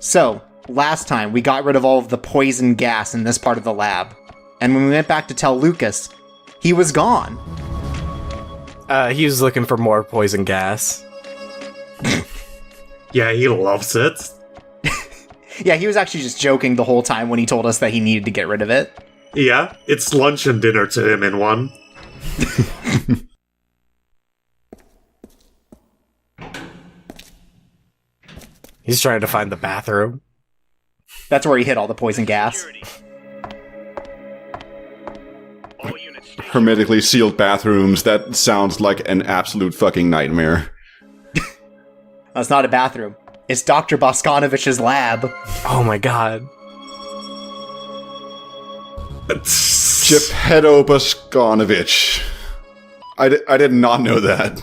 So, last time we got rid of all of the poison gas in this part of the lab. And when we went back to tell Lukas, he was gone. He was looking for more poison gas. Yeah, he loves it. Yeah, he was actually just joking the whole time when he told us that he needed to get rid of it. Yeah, it's lunch and dinner to him in one. He's trying to find the bathroom. That's where he hid all the poison gas. Hermetically sealed bathrooms, that sounds like an absolute fucking nightmare. That's not a bathroom. It's Dr. Boskanovich's lab. Oh my god. Geppetto Boskanovich. I did not know that.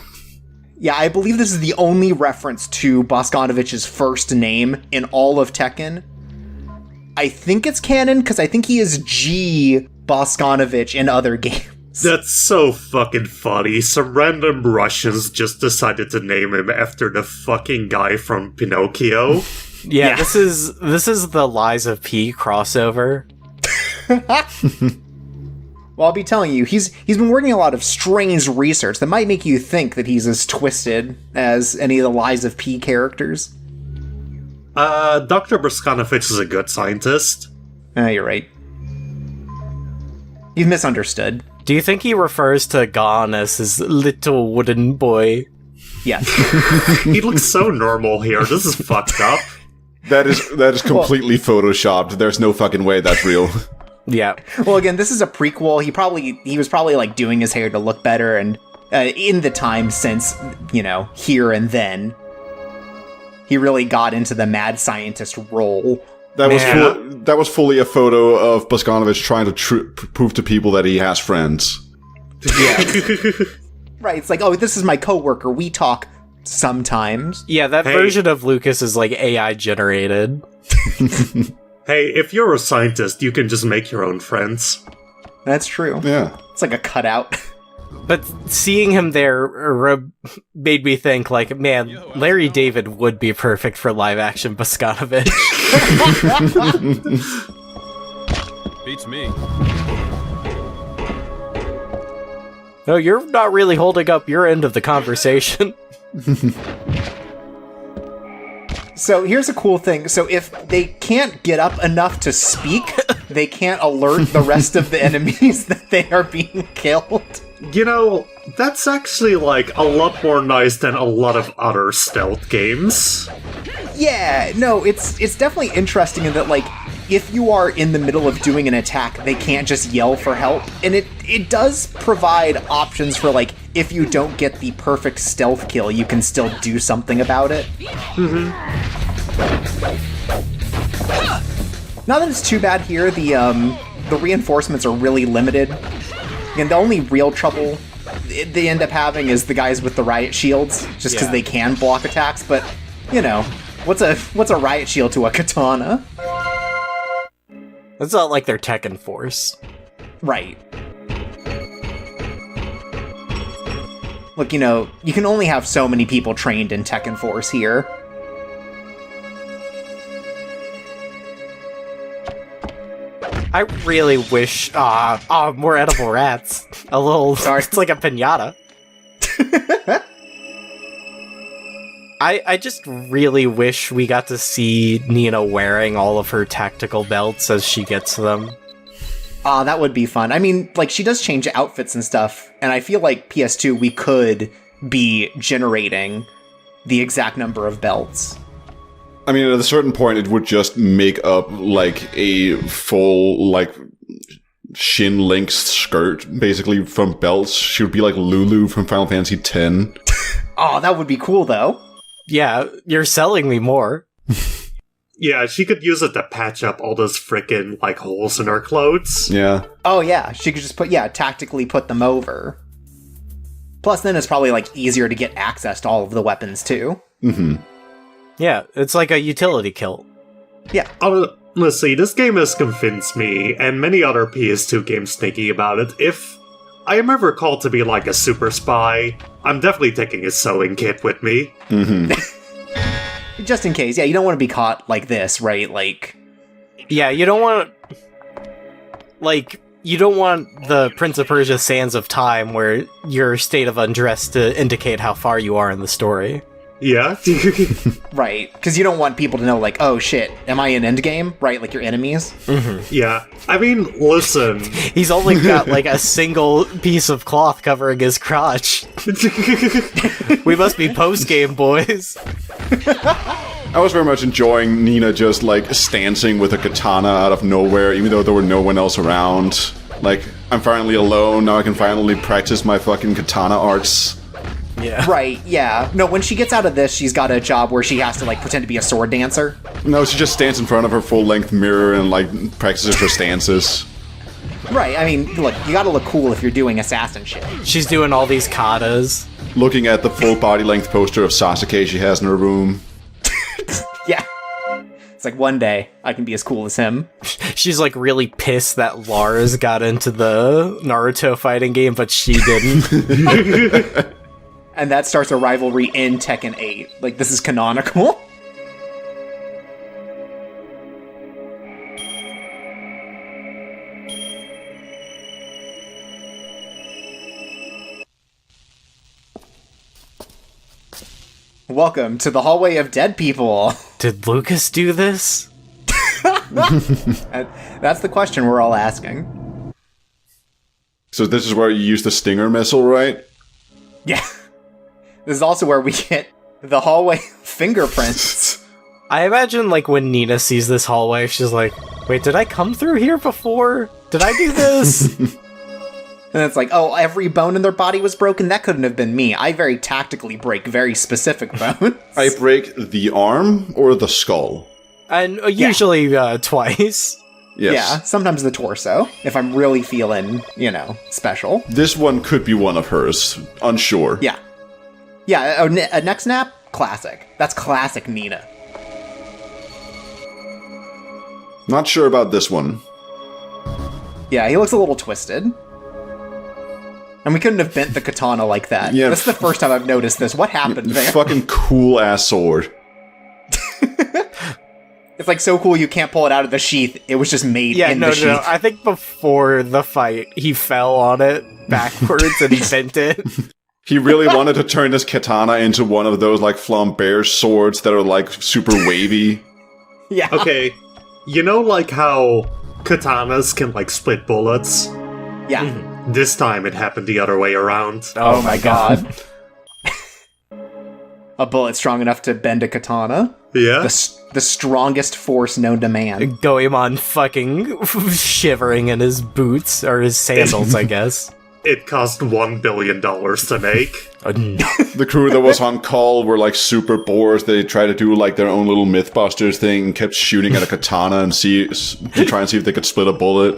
Yeah, I believe this is the only reference to Boskanovich's first name in all of Tekken. I think it's canon, because I think he is G. Boskanovich in other games. That's so fucking funny. Some random Russians just decided to name him after the fucking guy from Pinocchio. Yeah, this is the Lies of P crossover. Well, I'll be telling you, he's been working a lot of strange research that might make you think that he's as twisted as any of the Lies of P characters. Dr. Boskanovich is a good scientist. You're right. You've misunderstood. Do you think he refers to Gon as his little wooden boy? Yes. He looks so normal here. This is fucked up. That is completely photoshopped. There's no fucking way that's real. Yeah. Well, again, this is a prequel. He was probably like doing his hair to look better, and in the time since, Here and Then, he really got into the mad scientist role. That was fully a photo of Boskanovich trying to prove to people that he has friends. Yeah. Right, it's like, oh, this is my coworker. We talk sometimes. Yeah, that version of Lukas is like AI generated. Hey, if you're a scientist, you can just make your own friends. That's true. Yeah. It's like a cutout. But seeing him there made me think, like, man, Larry David would be perfect for live-action Boskanovich. Beats me. No, you're not really holding up your end of the conversation. So here's a cool thing. So if they can't get up enough to speak, they can't alert the rest of the enemies that they are being killed. That's actually, like, a lot more nice than a lot of other stealth games. Yeah, no, it's definitely interesting in that, like, if you are in the middle of doing an attack, they can't just yell for help. And it does provide options for, like, if you don't get the perfect stealth kill, you can still do something about it. Mm-hmm. Not that it's too bad here, the reinforcements are really limited. And the only real trouble they end up having is the guys with the riot shields, just because they can block attacks, but, what's a riot shield to a katana? It's not like their Tekken force. Right. Look, you can only have so many people trained in Tekken Force here. I really wish, more edible rats. A little, it's like a piñata. I just really wish we got to see Nina wearing all of her tactical belts as she gets them. That would be fun. I mean, like, she does change outfits and stuff, and I feel like PS2, we could be generating the exact number of belts. I mean, at a certain point, it would just make up, like, a full, like, shin-length skirt, basically, from belts. She would be like Lulu from Final Fantasy X. Oh, that would be cool, though. Yeah, you're selling me more. Yeah, she could use it to patch up all those frickin', like, holes in her clothes. Yeah. Oh, yeah, she could just tactically put them over. Plus, then it's probably, like, easier to get access to all of the weapons, too. Mm-hmm. Yeah, it's like a utility kilt. Yeah. Honestly, this game has convinced me, and many other PS2 games thinking about it, if I am ever called to be like a super spy, I'm definitely taking a sewing kit with me. Mm-hmm. Just in case. Yeah, you don't want to be caught like this, right? Like... Yeah, you don't want... Like, you don't want the Prince of Persia Sands of Time where your state of undress to indicate how far you are in the story. Yeah. Right, because you don't want people to know, like, oh shit, am I in endgame? Right, like your enemies? Yeah. I mean, listen. He's only got, like, a single piece of cloth covering his crotch. We must be post-game, boys. I was very much enjoying Nina just, like, stancing with a katana out of nowhere, even though there were no one else around. Like, I'm finally alone, now I can finally practice my fucking katana arts. Yeah. Right, yeah. No, when she gets out of this, she's got a job where she has to, like, pretend to be a sword dancer. No, she just stands in front of her full-length mirror and, like, practices her stances. Right, I mean, look, you gotta look cool if you're doing assassin shit. She's doing all these katas. Looking at the full body-length poster of Sasuke she has in her room. Yeah. It's like, one day, I can be as cool as him. She's, like, really pissed that Lars got into the Naruto fighting game, but she didn't. And that starts a rivalry in Tekken 8. Like, this is canonical. Welcome to the hallway of dead people. Did Lukas do this? That's the question we're all asking. So this is where you use the Stinger missile, right? Yeah. This is also where we get the hallway fingerprints. I imagine, like, when Nina sees this hallway, she's like, wait, did I come through here before? Did I do this? And it's like, oh, every bone in their body was broken? That couldn't have been me. I very tactically break very specific bones. I break the arm or the skull? And usually twice. Yes. Yeah, sometimes the torso, if I'm really feeling, special. This one could be one of hers. Unsure. Yeah. Yeah, a neck snap? Classic. That's classic Nina. Not sure about this one. Yeah, he looks a little twisted. And we couldn't have bent the katana like that. Yeah, That's the first time I've noticed this. What happened there? Fucking cool-ass sword. It's like so cool you can't pull it out of the sheath. It was just made in the sheath. No. I think before the fight, he fell on it backwards and he bent it. He really wanted to turn this katana into one of those, like, flambear swords that are, like, super wavy. Yeah. Okay, you know, like, how katanas can, like, split bullets? Yeah. Mm-hmm. This time it happened the other way around. Oh my god. A bullet strong enough to bend a katana? Yeah? The strongest force known to man. Goemon fucking shivering in his boots, or his sandals, I guess. It cost $1 billion to make. The crew that was on call were, like, super bored. They tried to do, like, their own little Mythbusters thing and kept shooting at a katana and to try and see if they could split a bullet.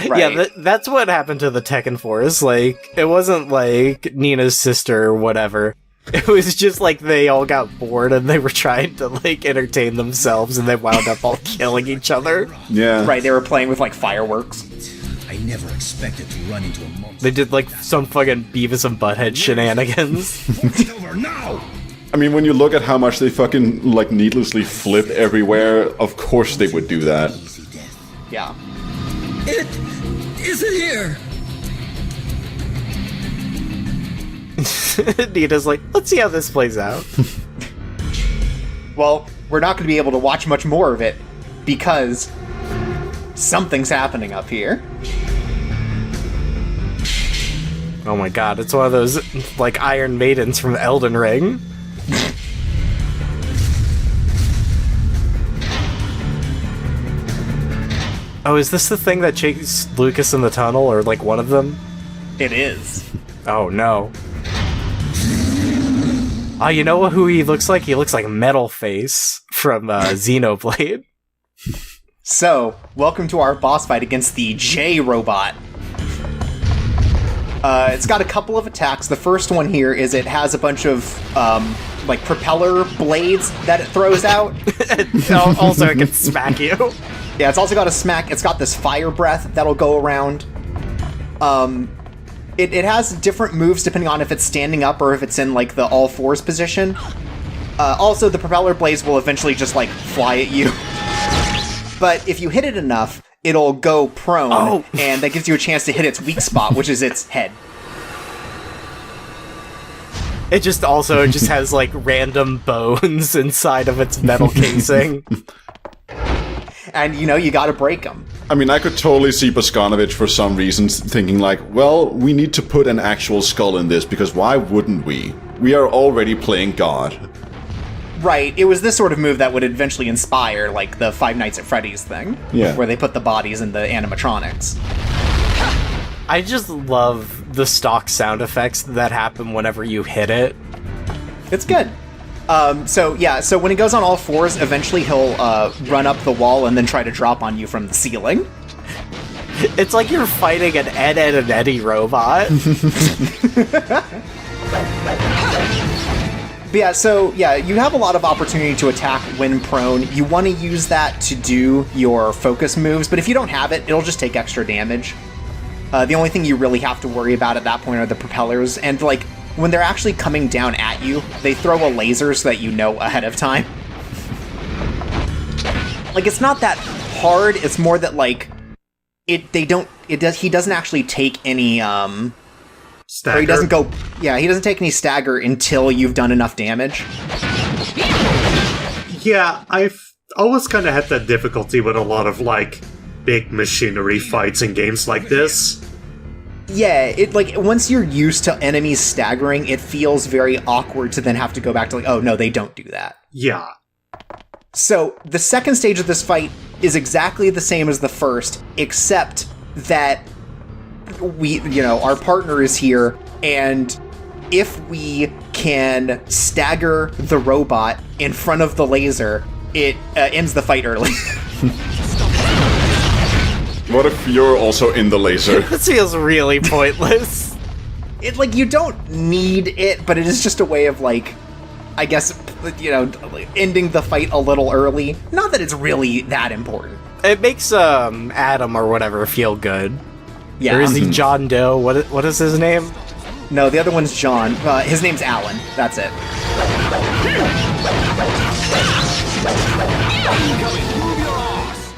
Right. Yeah, that's what happened to the Tekken Force. Like, it wasn't like Nina's sister or whatever. It was just like they all got bored and they were trying to, like, entertain themselves and they wound up all killing each other. Yeah. Right, they were playing with, like, fireworks. I never expected to run into a monster. They did, like, some fucking Beavis and Butthead shenanigans. It's over now! I mean, when you look at how much they fucking, like, needlessly flip everywhere, of course they would do that. Easy death. Yeah. It isn't here! Nina's like, let's see how this plays out. Well, we're not going to be able to watch much more of it because something's happening up here. Oh my god, it's one of those, like, Iron Maidens from Elden Ring. Oh, is this the thing that chased Lukas in the tunnel, or, like, one of them? It is. Oh, no. Oh, you know who he looks like? He looks like Metal Face from Xenoblade. So, welcome to our boss fight against the J robot. It's got a couple of attacks. The first one here is it has a bunch of, like, propeller blades that it throws out. Also, it can smack you. Yeah, it's also got a smack. It's got this fire breath that'll go around. It has different moves depending on if it's standing up or if it's in, like, the all fours position. Also, the propeller blades will eventually just, like, fly at you. But if you hit it enough, it'll go prone, and that gives you a chance to hit its weak spot, which is its head. It just also just has, like, random bones inside of its metal casing. And, you know, you gotta break them. I mean, I could totally see Boscanovich for some reasons thinking like, well, we need to put an actual skull in this, because why wouldn't we? We are already playing God. Right, it was this sort of move that would eventually inspire, like, the Five Nights at Freddy's thing. Yeah. Where they put the bodies in the animatronics. I just love the stock sound effects that happen whenever you hit it. It's good. So when he goes on all fours, eventually he'll run up the wall and then try to drop on you from the ceiling. It's like you're fighting an Ed, Edd and Eddy robot. But you have a lot of opportunity to attack when prone. You want to use that to do your focus moves, but if you don't have it, it'll just take extra damage. The only thing you really have to worry about at that point are the propellers, and, like, when they're actually coming down at you, they throw a laser so that you know ahead of time. Like, it's not that hard, it's more that, like, he doesn't actually take any, Stagger. or he doesn't take any stagger until you've done enough damage. Yeah, I've always kind of had that difficulty with a lot of, like, big machinery fights in games like this. Yeah, once you're used to enemies staggering, it feels very awkward to then have to go back to, like, oh, no, they don't do that. Yeah. So, the second stage of this fight is exactly the same as the first, except that our partner is here, and if we can stagger the robot in front of the laser, it ends the fight early. What if you're also in the laser? This feels really pointless. You don't need it, but it is just a way of, like, I guess, ending the fight a little early. Not that it's really that important. It makes Adam or whatever feel good. Yeah. Or is he John Doe? What is his name? No, the other one's John. His name's Alan. That's it.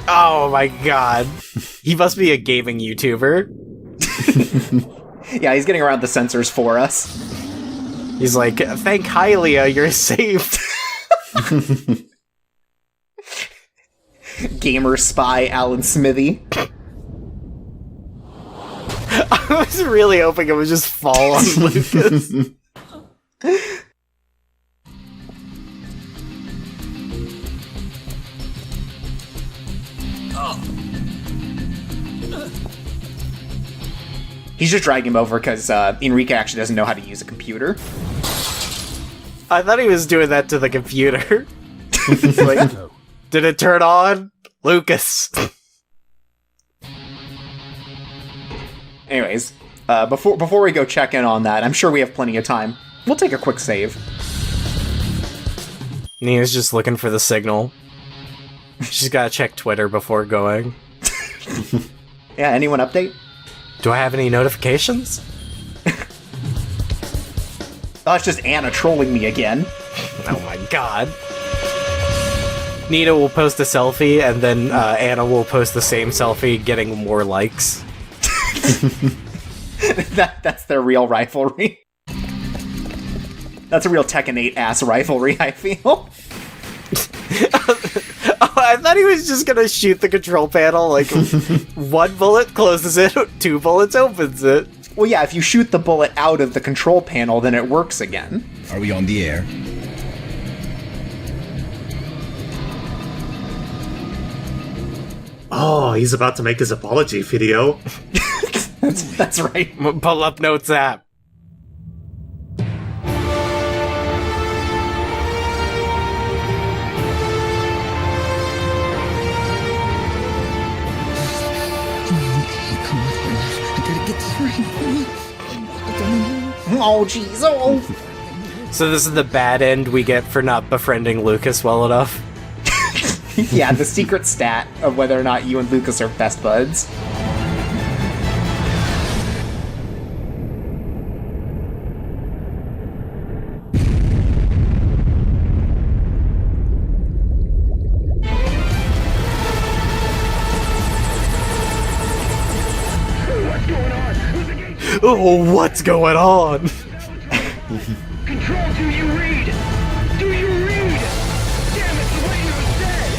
Oh my god. He must be a gaming YouTuber. Yeah, he's getting around the sensors for us. He's like, thank Hylia, you're saved. Gamer spy Alan Smithy. I was really hoping it would just fall on Lucas. He's just dragging him over because Enrique actually doesn't know how to use a computer. I thought he was doing that to the computer. Like, did it turn on? Lucas. Anyways, before we go check in on that, I'm sure we have plenty of time. We'll take a quick save. Nina's just looking for the signal. She's gotta check Twitter before going. Yeah, anyone update? Do I have any notifications? Oh, it's just Anna trolling me again. Oh my god. Nina will post a selfie, and then Anna will post the same selfie, getting more likes. That's their real rivalry. That's a real Tekken 8 ass rivalry, I feel. Oh, I thought he was just gonna shoot the control panel, like, one bullet closes it, 2 bullets opens it. Well, yeah, if you shoot the bullet out of the control panel, then it works again. Are we on the air? Oh, he's about to make his apology video. That's right. Pull up notes app. Oh, jeez. Oh. So this is the bad end we get for not befriending Lucas well enough. Yeah, the secret stat of whether or not you and Lucas are best buds. Oh, what's going on? Control, do you read? Do you read? Damn it, the way you're dead!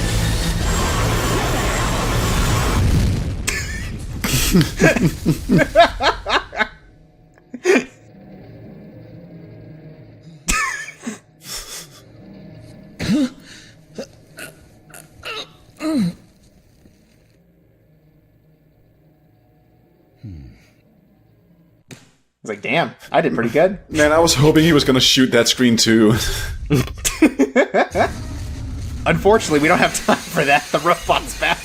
I was like, damn, I did pretty good. Man, I was hoping he was gonna shoot that screen too. Unfortunately, we don't have time for that. The robot's back.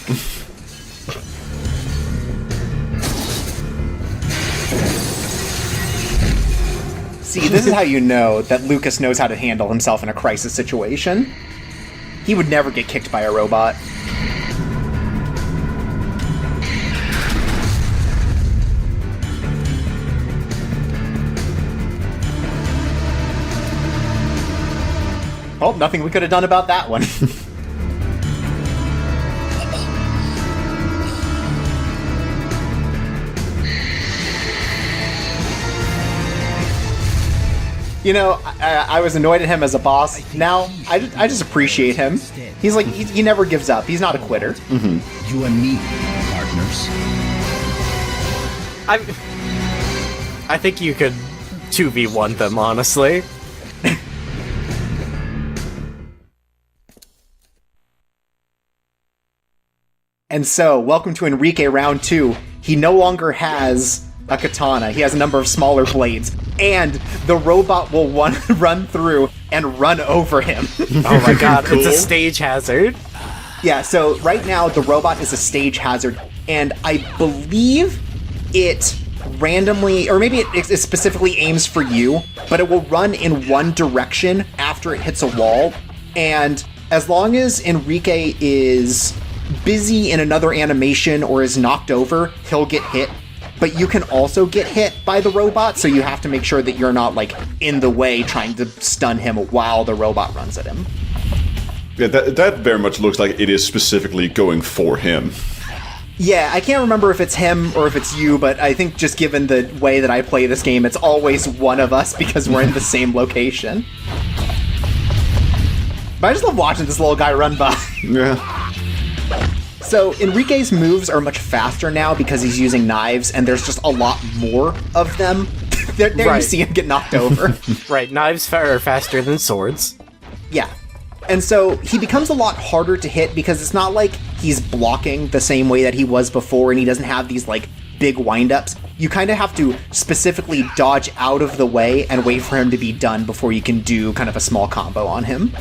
See, this is how you know that Lukas knows how to handle himself in a crisis situation. He would never get kicked by a robot. Oh, nothing we could have done about that one. You know, I was annoyed at him as a boss. Now, I just appreciate him. He's like, he never gives up. He's not a quitter. Mm-hmm. You and me, partners. I think you could 2v1 them, honestly. And so, welcome to Enrique round 2. He no longer has a katana. He has a number of smaller blades. And the robot will run through and run over him. Oh my god, Cool. it's a stage hazard. Yeah, so right now the robot is a stage hazard. And I believe it randomly, or maybe it specifically aims for you, but it will run in one direction after it hits a wall. And as long as Enrique is busy in another animation or is knocked over, he'll get hit. But you can also get hit by the robot, so you have to make sure that you're not, like, in the way trying to stun him while the robot runs at him. Yeah, that very much looks like it is specifically going for him. Yeah, I can't remember if it's him or if it's you, but I think just given the way that I play this game, it's always one of us because we're in the same location. But I just love watching this little guy run by. Yeah. So Enrique's moves are much faster now because he's using knives, and there's just a lot more of them. there you Right. see him get knocked over. Right, knives are faster than swords. Yeah. And so he becomes a lot harder to hit because it's not like he's blocking the same way that he was before, and he doesn't have these, like, big wind-ups. You kind of have to specifically dodge out of the way and wait for him to be done before you can do kind of a small combo on him.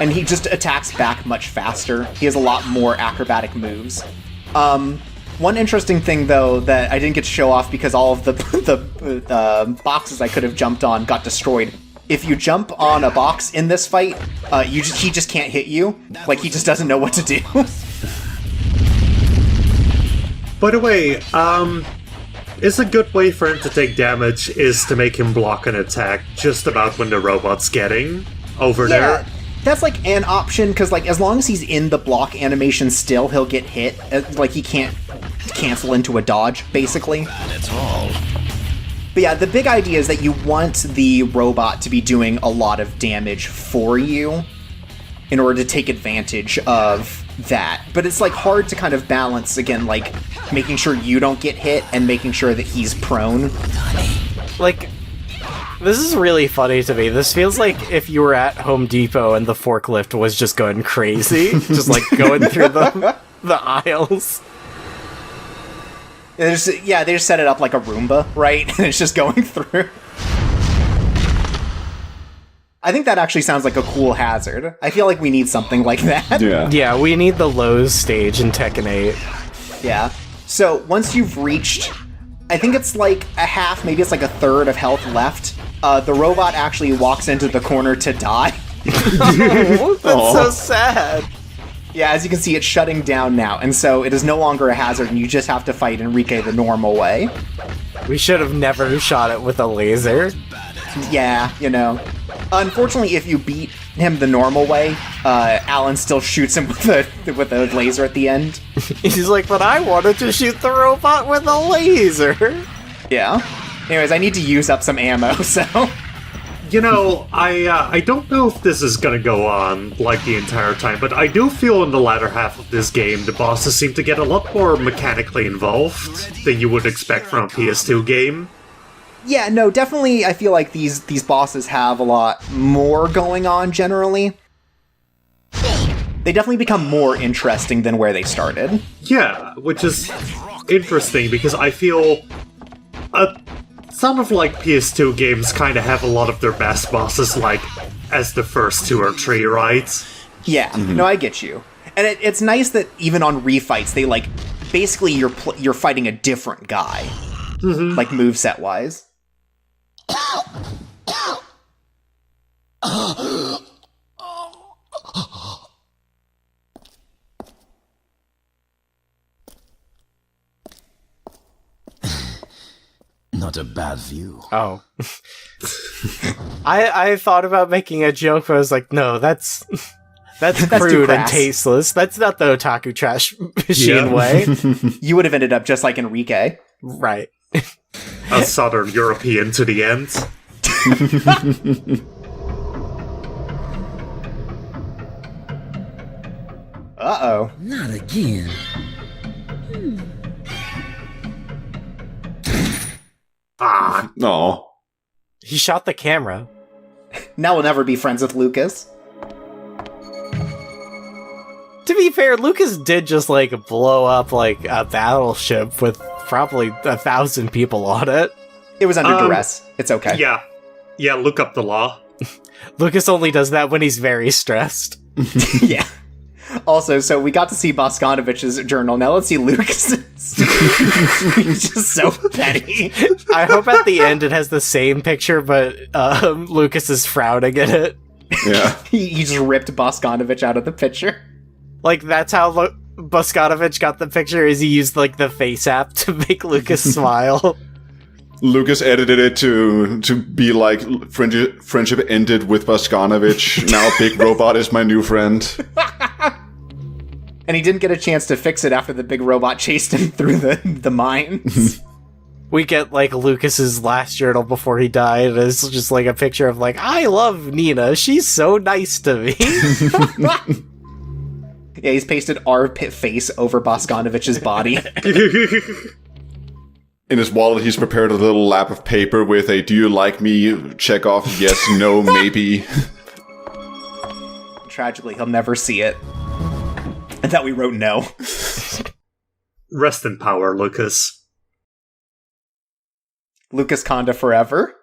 And he just attacks back much faster. He has a lot more acrobatic moves. One interesting thing, though, that I didn't get to show off because all of the boxes I could have jumped on got destroyed. If you jump on a box in this fight, he just can't hit you. Like, he just doesn't know what to do. By the way, is a good way for him to take damage is to make him block an attack just about when the robot's getting over there. That's like an option, because like as long as he's in the block animation still, he'll get hit. Like he can't cancel into a dodge, basically. That's all. But yeah, the big idea is that you want the robot to be doing a lot of damage for you in order to take advantage of that. But it's like hard to kind of balance, again, like making sure you don't get hit and making sure that he's prone. Like, this is really funny to me. This feels like if you were at Home Depot and the forklift was just going crazy, just like going through the aisles. They just set it up like a Roomba, right? And it's just going through. I think that actually sounds like a cool hazard. I feel like we need something like that. Yeah. Yeah, we need the Lowe's stage in Tekken 8. Yeah. So once you've reached, I think it's like a half, maybe it's like a third of health left, the robot actually walks into the corner to die. Oh, that's so sad. Yeah, as you can see, it's shutting down now, and so it is no longer a hazard, and you just have to fight Enrique the normal way. We should have never shot it with a laser. Yeah, you know. Unfortunately, if you beat him the normal way, Alan still shoots him with a laser at the end. He's like, but I wanted to shoot the robot with a laser. Yeah. Anyways, I need to use up some ammo, so... You know, I don't know if this is gonna go on, like, the entire time, but I do feel in the latter half of this game, the bosses seem to get a lot more mechanically involved than you would expect from a PS2 game. Yeah, no, definitely I feel like these bosses have a lot more going on generally. They definitely become more interesting than where they started. Yeah, which is interesting, because I feel... some of, like, PS2 games kind of have a lot of their best bosses, like, as the first 2 or 3, right? Yeah, no, I get you. And it's nice that even on refights, they, like, basically you're fighting a different guy. Like, moveset-wise. Not a bad view. Oh. I thought about making a joke, but I was like, no, that's too crude and crass. tasteless. That's not the otaku trash machine way. You would have ended up just like Enrique. Right. A Southern European to the end. Uh-oh. Not again. Ah, No. He shot the camera. Now we'll never be friends with Lucas. To be fair, Lucas did just, like, blow up, like, a battleship with probably 1,000 people on it. It was under duress. It's okay. yeah. Yeah, look up the law. Lucas only does that when he's very stressed. Yeah. Also, so we got to see Boskanovich's journal. Now let's see Lucas's. He's just so petty. I hope at the end it has the same picture, but Lucas is frowning at it. Yeah. He just ripped Boskanovich out of the picture. Like, that's how Boskanovich got the picture, is he used, like, the face app to make Lucas smile. Lucas edited it to be like, friendship ended with Boskanovich. Now Big Robot is my new friend. And he didn't get a chance to fix it after the big robot chased him through the mines. We get, like, Lucas's last journal before he died, and it's just, like, a picture of, like, I love Nina, she's so nice to me. Yeah, he's pasted our face over Boskanovich's body. In his wallet, he's prepared a little lap of paper with a "Do you like me?" check off, yes, no, maybe. Tragically, he'll never see it. And that we wrote no. Rest in power, Lucas. Lucas Conda forever.